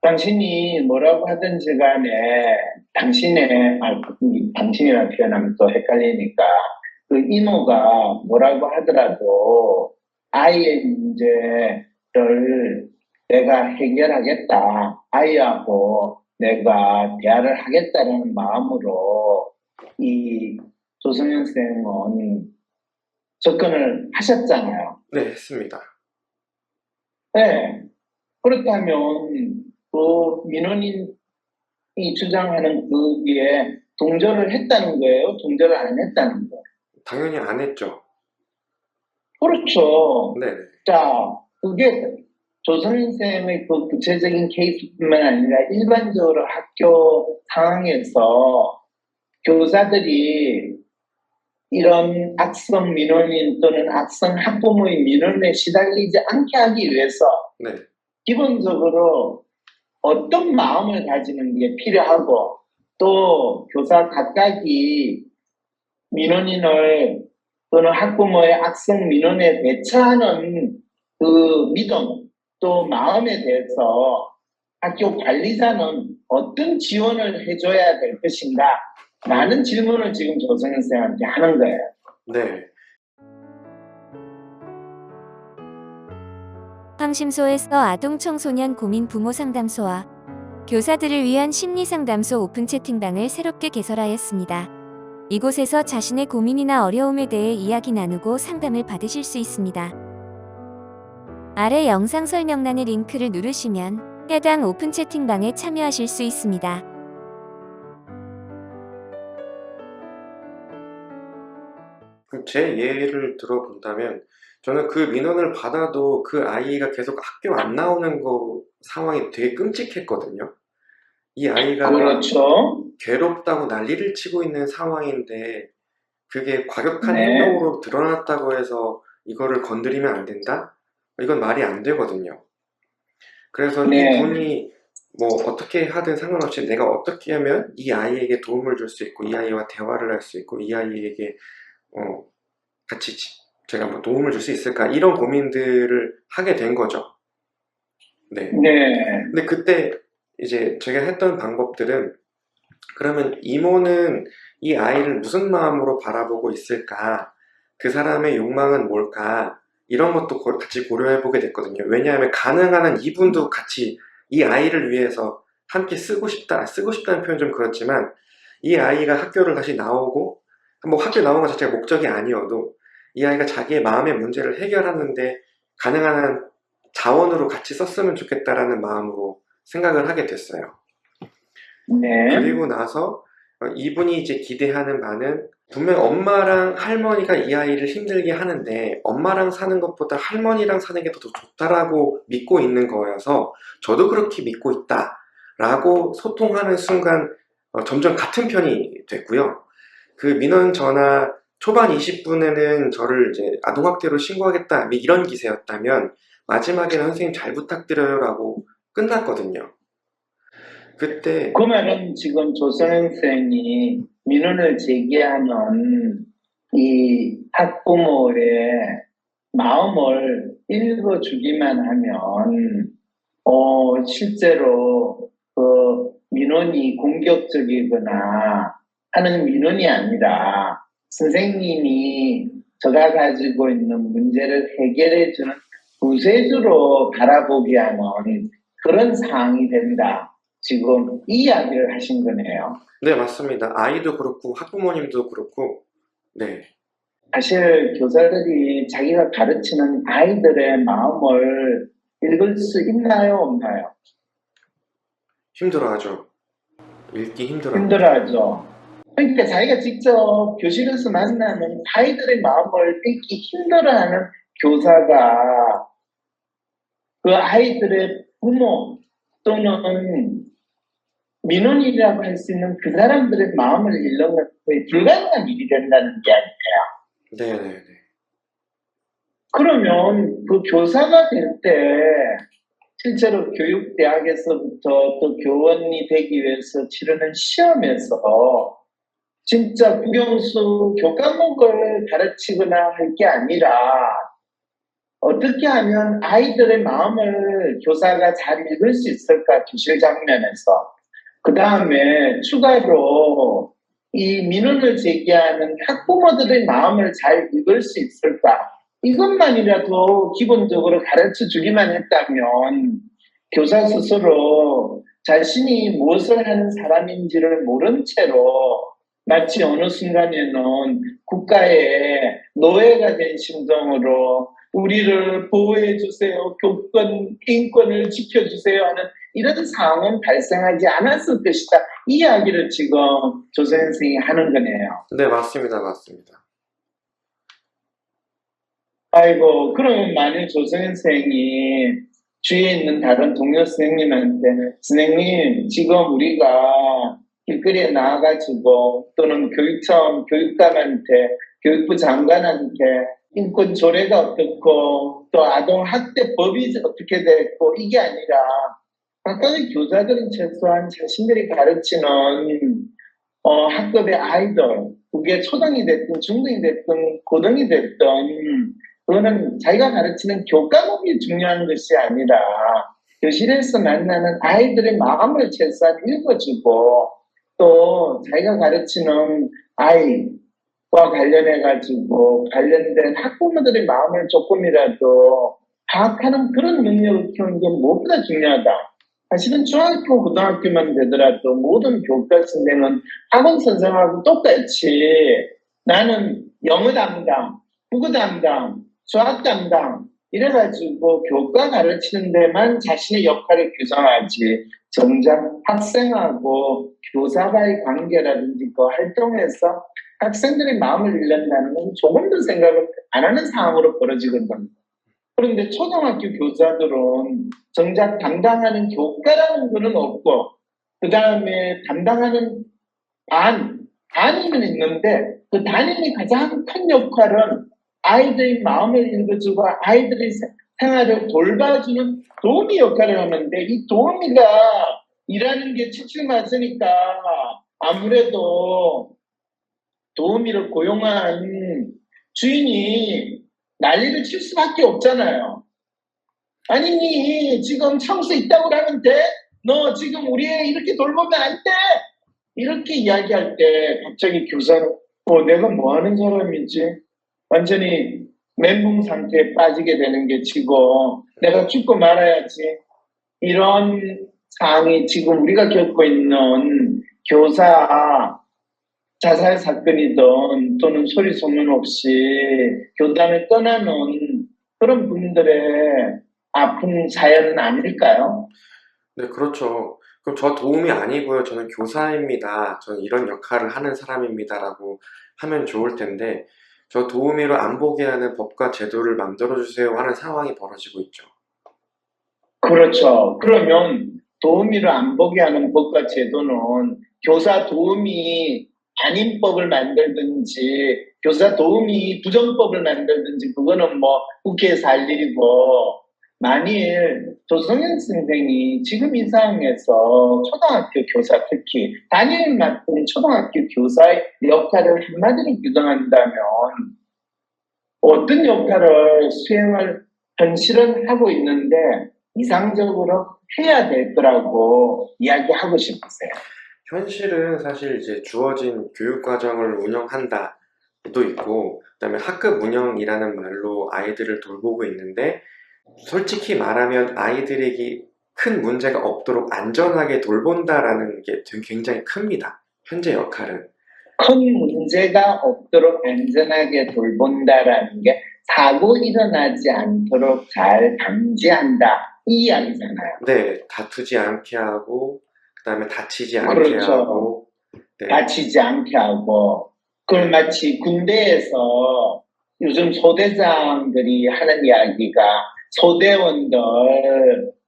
당신이 뭐라고 하든지 간에 당신이라는 표현하면 또 헷갈리니까 그 이모가 뭐라고 하더라도 아이의 문제를 내가 해결하겠다. 아이하고 내가 대화를 하겠다는 마음으로 이 조성현 쌤은 접근을 하셨잖아요. 네, 했습니다. 네. 그렇다면 그 민원인이 주장하는 그게 동조를 했다는 거예요? 동조를 안 했다는 거예요? 당연히 안 했죠. 그렇죠. 네, 자, 그게 조선인 쌤의 그 구체적인 케이스뿐만 아니라 일반적으로 학교 상황에서 교사들이 이런 악성 민원인 또는 악성 학부모의 민원에 시달리지 않게 하기 위해서 네, 기본적으로 어떤 마음을 가지는 게 필요하고 또 교사 각각이 민원인을 또는 학부모의 악성 민원에 대처하는 그 믿음 또 마음에 대해서 학교 관리자는 어떤 지원을 해줘야 될 것인가 라는 질문을 지금 조성현 쌤한테 하는 거예요. 네. 황심소에서 아동 청소년 고민 부모 상담소와 교사들을 위한 심리 상담소 오픈 채팅방을 새롭게 개설하였습니다. 이곳에서 자신의 고민이나 어려움에 대해 이야기 나누고 상담을 받으실 수 있습니다. 아래 영상 설명란의 링크를 누르시면 해당 오픈 채팅방에 참여하실 수 있습니다. 제 예를 들어본다면 저는 그 민원을 받아도 그 아이가 계속 학교 안 나오는 상황이 되게 끔찍했거든요. 이 아이가 그렇죠. 괴롭다고 난리를 치고 있는 상황인데 그게 과격한 네. 행동으로 드러났다고 해서 이거를 건드리면 안 된다? 이건 말이 안 되거든요. 그래서 네. 이분이 뭐 어떻게 하든 상관없이 내가 어떻게 하면 이 아이에게 도움을 줄 수 있고 이 아이와 대화를 할 수 있고 이 아이에게 같이 제가 뭐 도움을 줄 수 있을까 이런 고민들을 하게 된 거죠. 네. 네. 근데 그때 이제 제가 했던 방법들은 그러면 이모는 이 아이를 무슨 마음으로 바라보고 있을까? 그 사람의 욕망은 뭘까? 이런 것도 같이 고려해보게 됐거든요. 왜냐하면 가능한 한 이분도 같이 이 아이를 위해서 함께 쓰고 싶다는 표현 좀 그렇지만 이 아이가 학교를 다시 나오고 뭐 학교 나오는 것 자체가 목적이 아니어도 이 아이가 자기의 마음의 문제를 해결하는데 가능한 한 자원으로 같이 썼으면 좋겠다라는 마음으로 생각을 하게 됐어요. 네. 그리고 나서 이분이 이제 기대하는 바는 분명 엄마랑 할머니가 이 아이를 힘들게 하는데 엄마랑 사는 것보다 할머니랑 사는 게 더 좋다라고 믿고 있는 거여서 저도 그렇게 믿고 있다라고 소통하는 순간 점점 같은 편이 됐고요. 그 민원 전화 초반 20분에는 저를 이제 아동학대로 신고하겠다 이런 기세였다면 마지막에는 선생님 잘 부탁드려요라고 끝났거든요. 그때 그 말은 지금 조성현 쌤이 민원을 제기하는 이 학부모의 마음을 읽어주기만 하면 실제로 그 민원이 공격적이거나 하는 민원이 아니라 선생님이 저가 가지고 있는 문제를 해결해주는 구세주로 바라보게 하는 그런 상황이 된다. 지금 이 이야기를 하신 거네요. 네, 맞습니다. 아이도 그렇고 학부모님도 그렇고 네. 사실 교사들이 자기가 가르치는 아이들의 마음을 읽을 수 있나요? 없나요? 힘들어하죠. 읽기 힘들어요. 힘들어하죠. 그러니까 자기가 직접 교실에서 만나는 아이들의 마음을 읽기 힘들어하는 교사가 그 아이들의 부모 또는 민원이라고 할 수 있는 그 사람들의 마음을 읽는 건 거의 불가능한 일이 된다는 게 아니에요. 네네네. 그러면 그 교사가 될 때 실제로 교육대학에서부터 또 교원이 되기 위해서 치르는 시험에서 진짜 국영수 교과목을 가르치거나 할 게 아니라 어떻게 하면 아이들의 마음을 교사가 잘 읽을 수 있을까, 교실 장면에서. 그 다음에 추가로 이 민원을 제기하는 학부모들의 마음을 잘 읽을 수 있을까? 이것만이라도 기본적으로 가르쳐 주기만 했다면 교사 스스로 자신이 무엇을 하는 사람인지를 모른 채로 마치 어느 순간에는 국가의 노예가 된 심정으로 우리를 보호해 주세요, 교권, 인권을 지켜주세요 하는 이런 상황은 발생하지 않았을 것이다. 이 이야기를 지금 조선 선생이 하는 거네요. 네, 맞습니다. 맞습니다. 아이고, 그러면 만약 조선 선생이 주위에 있는 다른 동료 선생님한테 선생님, 지금 우리가 길거리에 나와가지고 또는 교육청 교육감한테, 교육부 장관한테 인권 조례가 어떻고 또 아동학대법이 어떻게 됐고 이게 아니라 각각의 교사들은 최소한 자신들이 가르치는 학급의 아이들, 그게 초등이 됐든 중등이 됐든 고등이 됐든 그거는 자기가 가르치는 교과목이 중요한 것이 아니라 교실에서 만나는 아이들의 마음을 최소한 읽어주고 또 자기가 가르치는 아이와 관련해가지고 관련된 학부모들의 마음을 조금이라도 파악하는 그런 능력을 키우는 게 무엇보다 중요하다. 사실은 중학교, 고등학교만 되더라도 모든 교과 선생은 학원 선생하고 똑같이 나는 영어 담당, 국어 담당, 수학 담당 이래가지고 교과 가르치는 데만 자신의 역할을 규정하지 정작 학생하고 교사와의 관계라든지 그 활동에서 학생들의 마음을 읽는다는 건 조금도 생각을 안 하는 상황으로 벌어지거든요. 그런데 초등학교 교사들은 정작 담당하는 교과라는 거는 없고 그 다음에 담당하는 담임은 있는데 그 담임이 가장 큰 역할은 아이들의 마음을 읽어주고 아이들의 생활을 돌봐주는 도우미 역할을 하는데 이 도우미가 일하는 게 칠칠맞으니까 아무래도 도우미를 고용한 주인이 난리를 칠 수밖에 없잖아요. 아니 지금 청소 있다고 하는데 너 지금 우리 애 이렇게 돌보면 안 돼. 이렇게 이야기할 때 갑자기 교사는 내가 뭐 하는 사람이지? 완전히 멘붕 상태에 빠지게 되는 게 지금 내가 죽고 말아야지. 이런 상황이 지금 우리가 겪고 있는 교사 자살 사건이든 또는 소리 소문 없이 교단을 떠나는 그런 분들의 아픈 사연은 아닐까요? 네, 그렇죠. 그럼 저 도움이 아니고요. 저는 교사입니다. 저는 이런 역할을 하는 사람입니다라고 하면 좋을 텐데 저 도우미로 안 보게 하는 법과 제도를 만들어주세요 하는 상황이 벌어지고 있죠. 그렇죠. 그러면 도우미를 안 보게 하는 법과 제도는 교사 도우미 아닌 법을 만들든지 교사 도우미 부정법을 만들든지 그거는 뭐 국회에서 할 일이고 만일 조성현 선생이 지금 이 상황에서 초등학교 교사 특히 담임을 맡은 초등학교 교사의 역할을 한마디로 규정한다면 어떤 역할을 수행을 현실은 하고 있는데 이상적으로 해야 될 거라고 이야기하고 싶으세요. 현실은 사실 이제 주어진 교육과정을 운영한다도 있고 그다음에 학급 운영이라는 말로 아이들을 돌보고 있는데 솔직히 말하면 아이들에게 큰 문제가 없도록 안전하게 돌본다라는 게 굉장히 큽니다. 현재 역할은. 큰 문제가 없도록 안전하게 돌본다라는 게 사고 일어나지 않도록 잘 방지한다 이 이야기잖아요. 네, 다투지 않게 하고 그다음에 다치지 않게 그렇죠. 하고 네. 다치지 않게 하고 그걸 마치 군대에서 요즘 소대장들이 하는 이야기가 소대원들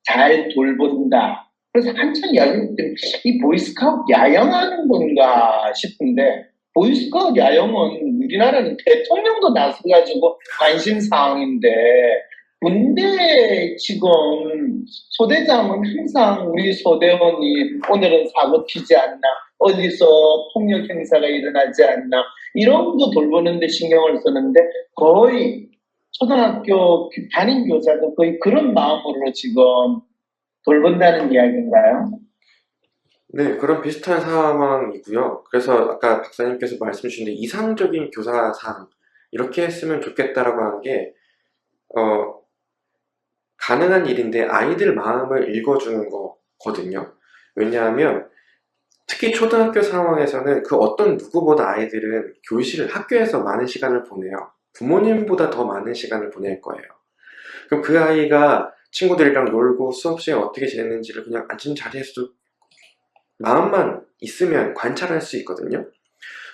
잘 돌본다. 그래서 한참 이야기했더니 이 보이스카우트 야영하는 건가 싶은데 보이스카우트 야영은 우리나라는 대통령도 나서가지고 관심사항인데 군대 지금 소대장은 항상 우리 소대원이 오늘은 사고 튀지 않나, 어디서 폭력 행사가 일어나지 않나, 이런 거 돌보는데 신경을 쓰는데 거의 초등학교 담임 교사도 거의 그런 마음으로 지금 돌본다는 이야기인가요? 네, 그런 비슷한 상황이고요. 그래서 아까 박사님께서 말씀 주신 이상적인 교사상 이렇게 했으면 좋겠다라고 하는 게 가능한 일인데 아이들 마음을 읽어주는 거거든요. 왜냐하면 특히 초등학교 상황에서는 그 어떤 누구보다 아이들은 학교에서 많은 시간을 보내요. 부모님보다 더 많은 시간을 보낼 거예요. 그럼 그 아이가 친구들이랑 놀고 수업 시간에 어떻게 지냈는지를 그냥 앉은 자리에서도 마음만 있으면 관찰할 수 있거든요.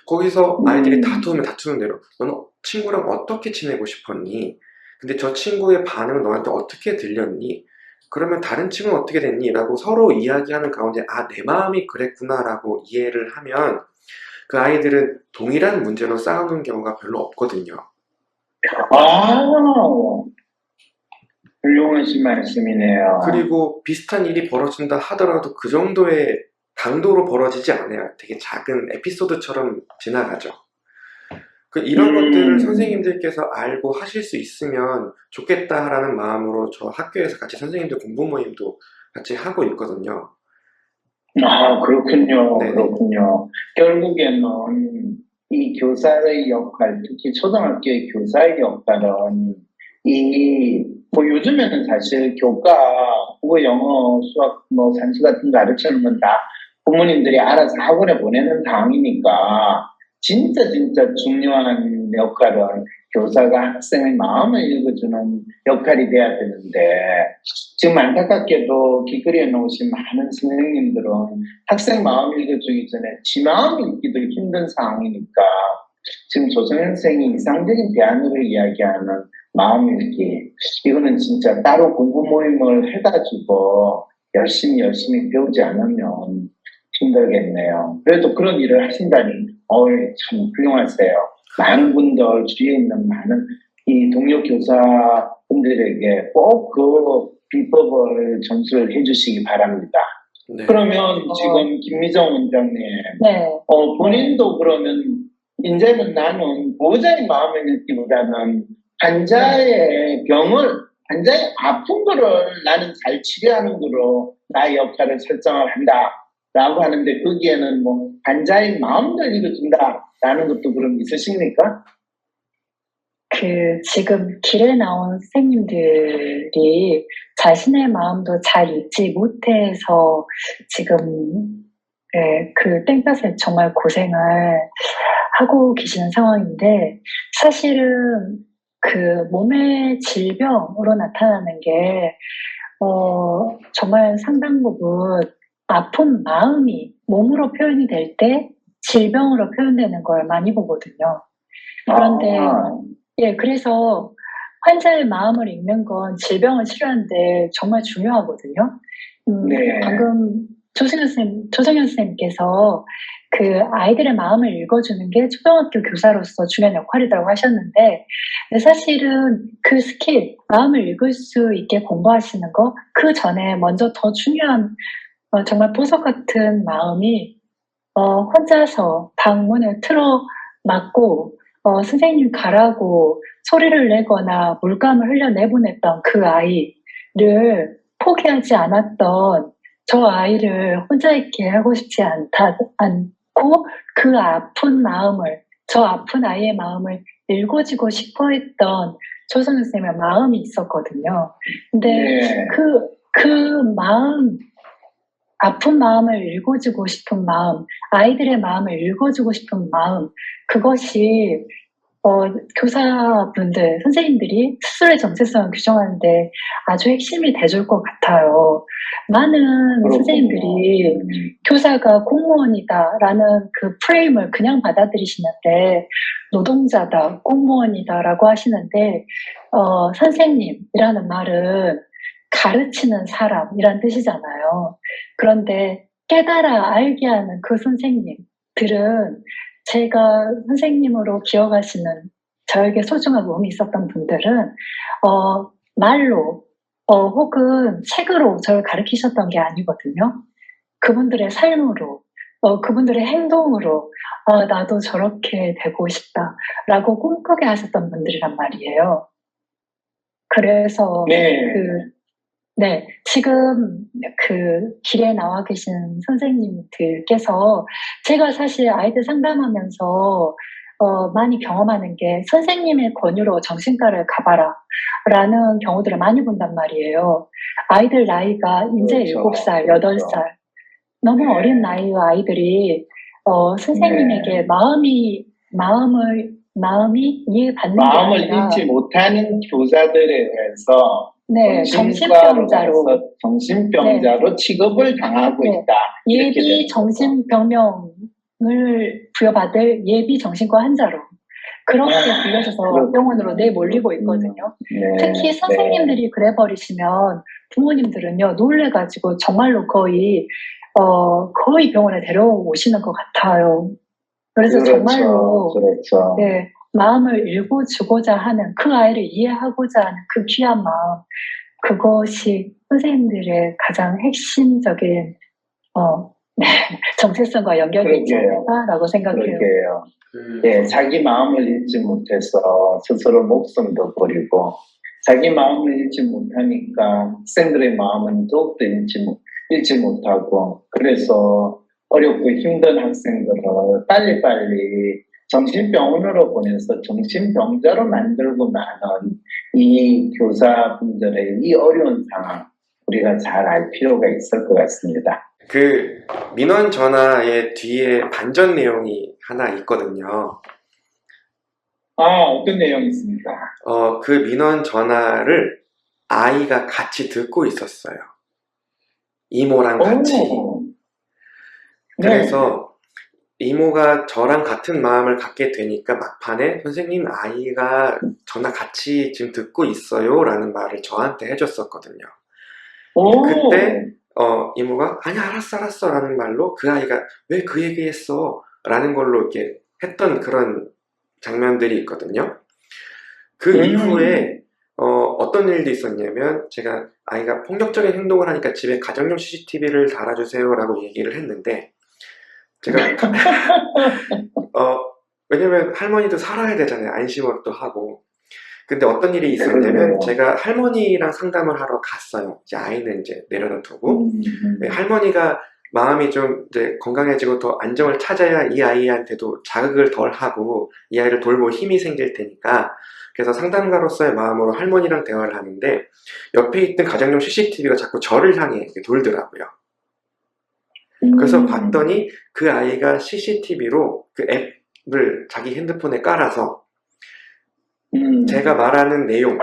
거기서 아이들이 다투면 다투는 대로 너는 친구랑 어떻게 지내고 싶었니? 근데 저 친구의 반응은 너한테 어떻게 들렸니? 그러면 다른 친구는 어떻게 됐니? 라고 서로 이야기하는 가운데 내 마음이 그랬구나 라고 이해를 하면 그 아이들은 동일한 문제로 싸우는 경우가 별로 없거든요. 훌륭하신 말씀이네요. 그리고 비슷한 일이 벌어진다 하더라도 그 정도의 강도로 벌어지지 않아요. 되게 작은 에피소드처럼 지나가죠. 이런 것들을 선생님들께서 알고 하실 수 있으면 좋겠다라는 마음으로 저 학교에서 같이 선생님들 공부 모임도 같이 하고 있거든요. 그렇군요. 네네. 그렇군요. 결국에는 이 교사의 역할, 특히 초등학교의 교사의 역할은 요즘에는 사실 교과, 국어, 영어, 수학, 산수 같은 거 가르치는 건 다 부모님들이 알아서 학원에 보내는 상황이니까 진짜 중요한 역할은 교사가 학생의 마음을 읽어주는 역할이 돼야 되는데 지금 안타깝게도 길거리에 나오신 많은 선생님들은 학생 마음 읽어주기 전에 지 마음 읽기도 힘든 상황이니까 지금 조성현 선생이 이상적인 대안으로 이야기하는 마음 읽기, 이거는 진짜 따로 공부 모임을 해가지고 열심히 배우지 않으면 힘들겠네요. 그래도 그런 일을 하신다니 참 훌륭하세요. 많은 분들, 주위에 있는 많은 이 동료 교사분들에게 꼭 그 비법을 전수를 해주시기 바랍니다. 네. 그러면 지금 김미정 원장님, 네. 본인도 그러면 이제는 나는 보호자의 마음을 읽기보다는 환자의 아픈 거를 나는 잘 치료하는 거로 나의 역할을 설정을 한다라고 하는데 거기에는 환자의 마음을 읽어준다라는 것도 그럼 있으십니까? 지금 길에 나온 선생님들이 자신의 마음도 잘 읽지 못해서 지금 그 땡볕에 정말 고생을 하고 계시는 상황인데, 사실은 그 몸의 질병으로 나타나는 게 정말 상당 부분 아픈 마음이 몸으로 표현이 될 때 질병으로 표현되는 걸 많이 보거든요. 그런데 그래서 환자의 마음을 읽는 건 질병을 치료하는데 정말 중요하거든요. 네. 방금 조성현 선생님께서 그 아이들의 마음을 읽어주는 게 초등학교 교사로서 중요한 역할이라고 하셨는데, 사실은 그 스킬, 마음을 읽을 수 있게 공부하시는 거, 그 전에 먼저 더 중요한 정말 보석 같은 마음이 혼자서 방문을 틀어 막고 선생님 가라고 소리를 내거나 물감을 흘려내보냈던 그 아이를 포기하지 않았던 저 아이를 혼자 있게 하고 싶지 않고 그 아픈 마음을, 저 아픈 아이의 마음을 읽어주고 싶어 했던 조성현 선생님의 마음이 있었거든요. 근데 그 마음, 아픈 마음을 읽어주고 싶은 마음, 아이들의 마음을 읽어주고 싶은 마음, 그것이 교사분들, 선생님들이 스스로의 정체성을 규정하는데 아주 핵심이 돼줄 것 같아요. 많은 선생님들이 교사가 공무원이다라는 그 프레임을 그냥 받아들이시는데, 노동자다, 공무원이다라고 하시는데, 선생님이라는 말은 가르치는 사람이란 뜻이잖아요. 그런데 깨달아 알게 하는 그 선생님들은 제가 선생님으로 기억하시는 저에게 소중한 몸이 있었던 분들은 말로 혹은 책으로 저를 가르치셨던 게 아니거든요. 그분들의 삶으로, 그분들의 행동으로 나도 저렇게 되고 싶다라고 꿈꾸게 하셨던 분들이란 말이에요. 그래서 네. 네, 지금 그 길에 나와 계신 선생님들께서 제가 사실 아이들 상담하면서 많이 경험하는 게 선생님의 권유로 정신과를 가봐라 라는 경우들을 많이 본단 말이에요. 아이들 나이가 이제 그렇죠. 7살, 그렇죠. 8살 너무 네. 어린 나이의 아이들이 선생님에게 마음이 이해받는 게 마음을 아니라 읽지 못하는 교사들에 의해서 네, 정신과로 정신병자로 가서 정신병자로 취급을 당하고 네. 있다. 이렇게 되는 예비 거죠. 정신병명을 부여받을 예비 정신과 환자로 그렇게 불려져서 그렇군요. 병원으로 내몰리고 있거든요. 네, 특히 선생님들이 그래 버리시면 부모님들은요 놀래가지고 정말로 거의 병원에 데려오시는 것 같아요. 그래서 그렇죠. 정말로 그렇죠. 네, 마음을 읽어주고자 하는 그 아이를 이해하고자 하는 그 귀한 마음 그것이 선생님들의 가장 핵심적인 네, 정체성과 연결이 있지 그러게요. 않을까라고 생각해요. 그러게요. 예, 자기 마음을 읽지 못해서 스스로 목숨도 버리고 자기 마음을 읽지 못하니까 학생들의 마음은 더욱더 읽지 못하고 그래서 어렵고 힘든 학생들을 빨리빨리 정신병원으로 보내서 정신병자로 만들고 마는 이 교사분들의 이 어려운 상황 우리가 잘 알 필요가 있을 것 같습니다. 그 민원 전화의 뒤에 반전 내용이 하나 있거든요. 어떤 내용이 있습니까? 그 민원 전화를 아이가 같이 듣고 있었어요. 이모랑 같이. 오. 네. 그래서 이모가 저랑 같은 마음을 갖게 되니까 막판에 선생님 아이가 전화 같이 지금 듣고 있어요 라는 말을 저한테 해줬었거든요. 오. 그때 이모가 아니 알았어 라는 말로 그 아이가 왜 그 얘기했어 라는 걸로 이렇게 했던 그런 장면들이 있거든요. 그 이후에 어떤 일도 있었냐면 제가 아이가 폭력적인 행동을 하니까 집에 가정용 CCTV를 달아주세요 라고 얘기를 했는데 제가 왜냐면 할머니도 살아야 되잖아요. 안심을 또 하고. 근데 어떤 일이 있었냐면 그러네요. 제가 할머니랑 상담을 하러 갔어요. 이제 아이는 이제 내려다 두고 할머니가 마음이 좀 이제 건강해지고 더 안정을 찾아야 이 아이한테도 자극을 덜 하고 이 아이를 돌볼 힘이 생길 테니까 그래서 상담가로서의 마음으로 할머니랑 대화를 하는데 옆에 있던 가정용 CCTV가 자꾸 저를 향해 이렇게 돌더라고요. 그래서 봤더니 그 아이가 CCTV로 그 앱을 자기 핸드폰에 깔아서 제가 말하는 내용,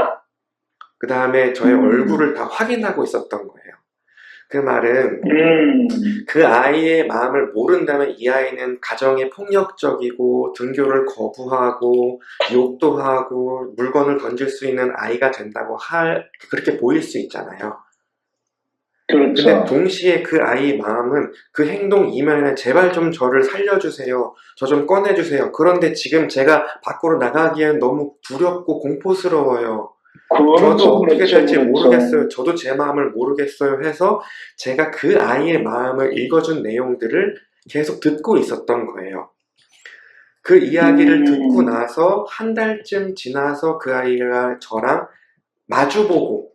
그 다음에 저의 얼굴을 다 확인하고 있었던 거예요. 그 말은 그 아이의 마음을 모른다면 이 아이는 가정에 폭력적이고 등교를 거부하고 욕도 하고 물건을 던질 수 있는 아이가 된다고 그렇게 보일 수 있잖아요. 그렇죠. 근데 동시에 그 아이의 마음은 그 행동 이면에는 제발 좀 저를 살려주세요. 저 좀 꺼내주세요. 그런데 지금 제가 밖으로 나가기엔 너무 두렵고 공포스러워요. 저도 어떻게 될지 모르겠어요. 저도 제 마음을 모르겠어요 해서 제가 그 아이의 마음을 읽어준 내용들을 계속 듣고 있었던 거예요. 그 이야기를 듣고 나서 한 달쯤 지나서 그 아이가 저랑 마주보고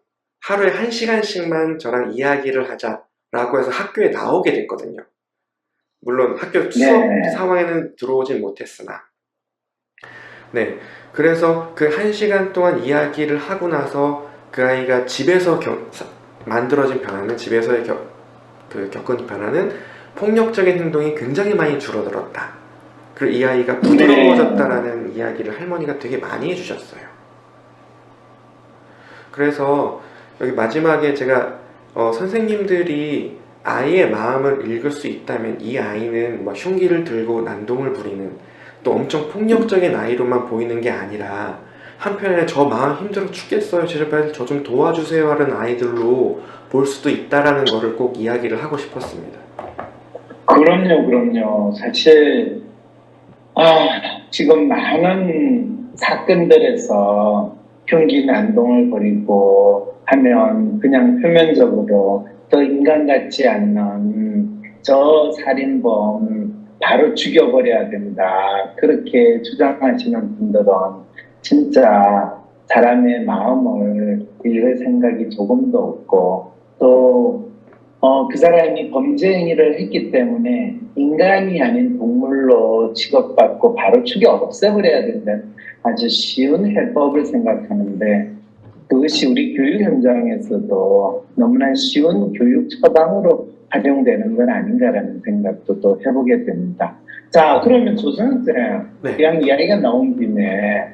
하루에 1시간씩만 저랑 이야기를 하자라고 해서 학교에 나오게 됐거든요. 물론 학교 수업 상황에는 들어오진 못했으나. 네. 그래서 그 1시간 동안 이야기를 하고 나서 그 아이가 집에서 만들어진 변화는, 집에서의 겪은 변화는 폭력적인 행동이 굉장히 많이 줄어들었다. 그리고 이 아이가 부드러워졌다라는 이야기를 할머니가 되게 많이 해주셨어요. 그래서 여기 마지막에 제가 선생님들이 아이의 마음을 읽을 수 있다면 이 아이는 막 흉기를 들고 난동을 부리는 또 엄청 폭력적인 아이로만 보이는 게 아니라 한편에 저 마음 힘들어 죽겠어요 제발 저 좀 도와주세요 하는 아이들로 볼 수도 있다라는 거를 꼭 이야기를 하고 싶었습니다. 그럼요. 사실 지금 많은 사건들에서 흉기 난동을 벌이고 하면 그냥 표면적으로 더 인간 같지 않는 저 살인범 바로 죽여버려야 된다. 그렇게 주장하시는 분들은 진짜 사람의 마음을 읽을 생각이 조금도 없고 또 그 사람이 범죄 행위를 했기 때문에 인간이 아닌 동물로 취급받고 바로 죽여 없애버려야 된다는 아주 쉬운 해법을 생각하는데 그것이 우리 교육 현장에서도 너무나 쉬운 교육 처방으로 활용되는 건 아닌가라는 생각도 또 해보게 됩니다. 자, 그러면 조 선생, 네. 그냥 이야기가 나온 김에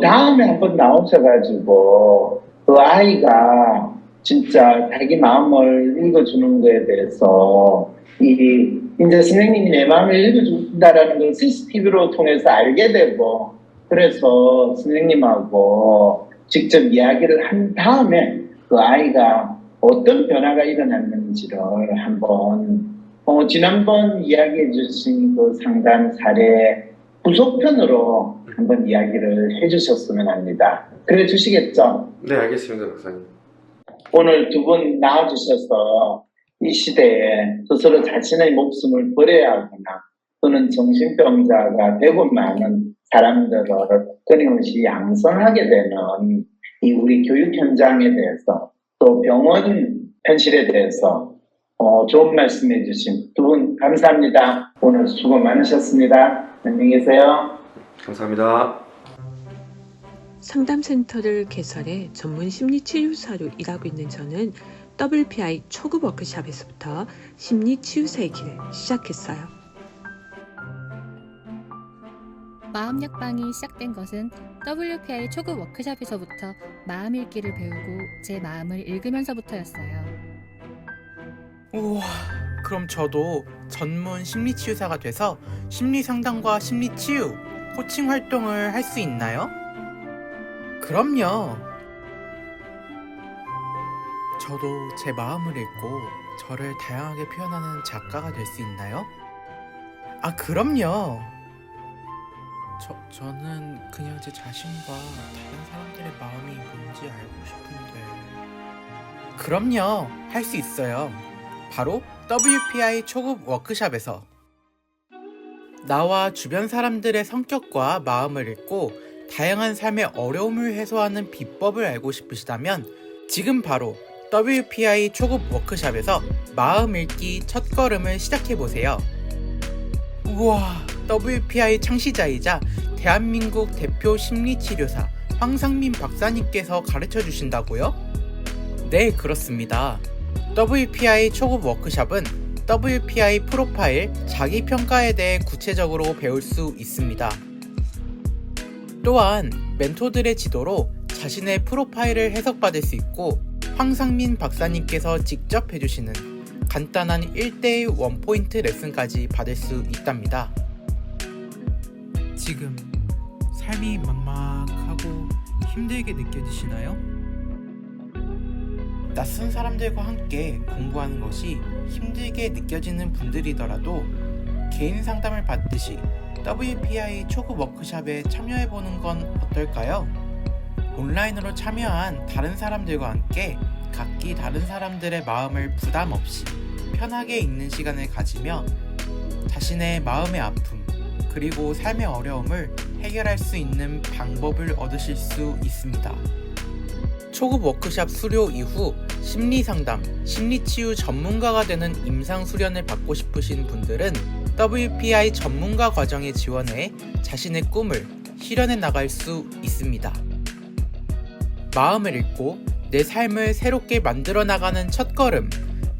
다음에 한번 나오셔가지고 그 아이가 진짜 자기 마음을 읽어주는 거에 대해서 이제 선생님이 내 마음을 읽어준다라는 걸 CCTV로 통해서 알게 되고 그래서 선생님하고 직접 이야기를 한 다음에 그 아이가 어떤 변화가 일어났는지를 한번 지난번 이야기해 주신 그 상담 사례 부속편으로 한번 이야기를 해주셨으면 합니다. 그래 주시겠죠? 네, 알겠습니다, 박사님. 오늘 두 분 나와주셔서 이 시대에 스스로 자신의 목숨을 버려야 하거나 또는 정신병자가 되고 많은 사람들을 끊임없이 양성하게 되는 이 우리 교육 현장에 대해서 또 병원 현실에 대해서 좋은 말씀해 주신 두 분 감사합니다. 오늘 수고 많으셨습니다. 안녕히 계세요. 감사합니다. 상담센터를 개설해 전문 심리치료사로 일하고 있는 저는 WPI 초급 워크숍에서부터 심리치유사의 길을 시작했어요. 마음 약방이 시작된 것은 WPI 초급 워크숍에서부터 마음 읽기를 배우고 제 마음을 읽으면서부터였어요. 우와, 그럼 저도 전문 심리치유사가 돼서 심리상담과 심리치유, 코칭 활동을 할 수 있나요? 그럼요. 저도 제 마음을 읽고 저를 다양하게 표현하는 작가가 될 수 있나요? 아, 그럼요. 저는 그냥 제 자신과 다른 사람들의 마음이 뭔지 알고 싶은데. 그럼요. 할 수 있어요. 바로 WPI 초급 워크숍에서. 나와 주변 사람들의 성격과 마음을 읽고 다양한 삶의 어려움을 해소하는 비법을 알고 싶으시다면 지금 바로 WPI 초급 워크숍에서 마음 읽기 첫걸음을 시작해보세요. 우와, WPI 창시자이자 대한민국 대표 심리치료사 황상민 박사님께서 가르쳐 주신다고요? 네, 그렇습니다. WPI 초급 워크숍은 WPI 프로파일, 자기평가에 대해 구체적으로 배울 수 있습니다. 또한 멘토들의 지도로 자신의 프로파일을 해석받을 수 있고 황상민 박사님께서 직접 해주시는 간단한 1대1 원포인트 레슨까지 받을 수 있답니다. 지금 삶이 막막하고 힘들게 느껴지시나요? 낯선 사람들과 함께 공부하는 것이 힘들게 느껴지는 분들이더라도 개인 상담을 받듯이 WPI 초급 워크숍에 참여해보는 건 어떨까요? 온라인으로 참여한 다른 사람들과 함께 각기 다른 사람들의 마음을 부담 없이 편하게 읽는 시간을 가지며 자신의 마음의 아픔 그리고 삶의 어려움을 해결할 수 있는 방법을 얻으실 수 있습니다. 초급 워크숍 수료 이후 심리상담, 심리치유 전문가가 되는 임상수련을 받고 싶으신 분들은 WPI 전문가 과정에 지원해 자신의 꿈을 실현해 나갈 수 있습니다. 마음을 읽고 내 삶을 새롭게 만들어 나가는 첫걸음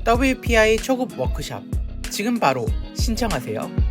WPI 초급 워크숍 지금 바로 신청하세요.